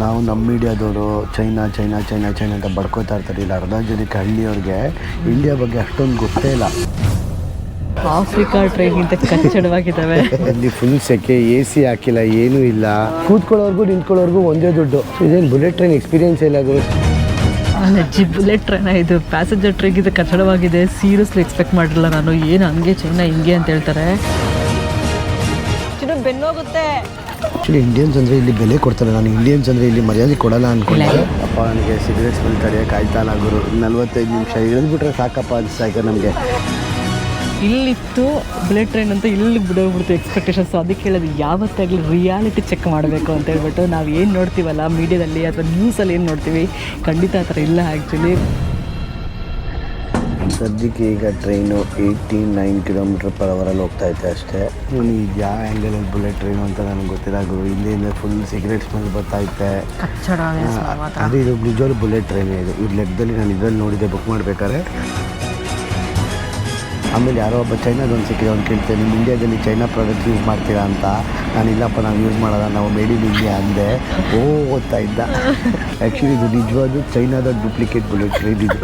ನಾವು ನಮ್ಮ ಮೀಡಿಯಾದವರು China China China China ಅಂತ ಬಡ್ಕೋತಾ ಇರ್ತಾರೆ. ಇಲ್ಲ ಅರ್ಧ ಜನಕ್ಕೆ ಹಳ್ಳಿಯವ್ರಿಗೆ ಇಂಡಿಯಾ ಬಗ್ಗೆ ಅಷ್ಟೊಂದು ಗೊತ್ತೇ ಇಲ್ಲ. ಆಫ್ರಿಕಾ ಟ್ರೈನ್ಗಿಂತ ಕಚ್ಚಡವಾಗಿದ್ದಾವೆ. ಇಲ್ಲಿ ಫುಲ್ ಸೆಕೆ, AC ಹಾಕಿಲ್ಲ, ಏನೂ ಇಲ್ಲ. ಕೂತ್ಕೊಳ್ಳೋರ್ಗು ನಿಂತ್ಕೊಳ್ಳೋರ್ಗು ಒಂದೇ ದುಡ್ಡು. ಇದೇನು ಬುಲೆಟ್ ಟ್ರೈನ್ ಎಕ್ಸ್ಪೀರಿಯನ್ಸ್ ಇಲ್ಲ ಗುರು. ಅಜ್ಜಿ ಬುಲೆಟ್ ಟ್ರೈನ್ ಇದು ಪ್ಯಾಸೆಂಜರ್ ಟ್ರೈನ್ಗಿಂತ ಕಚ್ಚಡವಾಗಿದೆ. ಸೀರಿಯಸ್ಲಿ ಎಕ್ಸ್ಪೆಕ್ಟ್ ಮಾಡಿರಲಿಲ್ಲ ನಾನು. ಏನು ಹಂಗೆ ಚೈನಾ ಹಿಂಗೆ ಅಂತ ಹೇಳ್ತಾರೆ. ಬೆನ್ನೋಗುತ್ತೆ. ಆ್ಯಕ್ಚುಲಿ ಇಂಡಿಯನ್ಸ್ ಅಂದರೆ ಇಲ್ಲಿ ಬೆಲೆ ಕೊಡ್ತಾರೆ. ನಾನು ಇಂಡಿಯನ್ಸ್ ಅಂದರೆ ಇಲ್ಲಿ ಮರ್ಯಾದೆ ಕೊಡಲ್ಲ ಅಂದ್ಕೊಂಡೆ. ಅಪ್ಪ ನನಗೆ ಸಿಗರೇಟ್ ಸ್ಮೆಲ್ ತಡೆಯೋಕೆ ಆಯ್ತಲ್ಲ ಗುರು. 45 ನಿಮಿಷ ಇಳಿದ್ಬಿಟ್ರೆ ಸಾಕಪ್ಪ ಅನಿಸ್ತಾ ಇದೆ ನಮಗೆ. ಇಲ್ಲಿತ್ತು ಬುಲೆಟ್ ಟ್ರೈನ್ ಅಂತ ಇಲ್ಲಿ ಬಿಡೋಗ್ಬಿಡ್ತು ಎಕ್ಸ್ಪೆಕ್ಟೇಷನ್ಸ್. ಅದಕ್ಕೆ ಹೇಳೋದು ಯಾವತ್ತಾಗಲಿ ರಿಯಾಲಿಟಿ ಚೆಕ್ ಮಾಡಬೇಕು ಅಂತ ಹೇಳ್ಬಿಟ್ಟು ನಾವು ಏನು ನೋಡ್ತೀವಲ್ಲ ಮೀಡಿಯಾದಲ್ಲಿ ಅಥವಾ ನ್ಯೂಸಲ್ಲಿ ಏನು ನೋಡ್ತೀವಿ, ಖಂಡಿತ ಆ ಥರ ಇಲ್ಲ. ಆ್ಯಕ್ಚುಲಿ ಸದ್ಯಕ್ಕೆ ಈಗ ಟ್ರೈನು 89 km/h ಹೋಗ್ತಾ ಐತೆ ಅಷ್ಟೇ. ಇದು ಯಾವ ಆ್ಯಂಗಲಲ್ಲಿ ಬುಲೆಟ್ ಟ್ರೈನು ಅಂತ ನನಗೆ ಗೊತ್ತಿಲ್ಲ ಗುರು. ಹಿಂದೆಯಿಂದ ಫುಲ್ ಸಿಗರೇಟ್ ಸ್ಮೆಲ್ ಬರ್ತೈತೆ. ಅದು ಇದು ನಿಜವಾಗ್ಲೂ ಬುಲೆಟ್ ಟ್ರೈನ್ ಇದು. ಈ ಲೆಕ್ಕದಲ್ಲಿ ನಾನು ಇದರಲ್ಲಿ ನೋಡಿದ್ದೆ ಬುಕ್ ಮಾಡಬೇಕಾದ್ರೆ. ಆಮೇಲೆ ಯಾರೋ ಒಬ್ಬ ಚೈನಾದೊಂದು ಸಿಕ್ಕಿದೆ. ಅವ್ನು ಕೇಳ್ತೇನೆ, ನಿಮ್ಮ ಇಂಡಿಯಾದಲ್ಲಿ ಚೈನಾ ಪ್ರಾಡಕ್ಟ್ ಯೂಸ್ ಮಾಡ್ತೀರಾ ಅಂತ. ನಾನು ಇಲ್ಲಪ್ಪ ನಾವು ಯೂಸ್ ಮಾಡೋಲ್ಲ, ನಾವು ಮೇಡ್ ಇನ್ ಇಂಡಿಯಾ ಅಂದೆ. ಓದ್ತಾ ಇದ್ದ. ಆ್ಯಕ್ಚುಲಿ ಇದು ನಿಜವಾದ ಚೈನಾದ ಡೂಪ್ಲಿಕೇಟ್ ಬುಲೆಟ್ ಟ್ರೈನ್ ಇದು.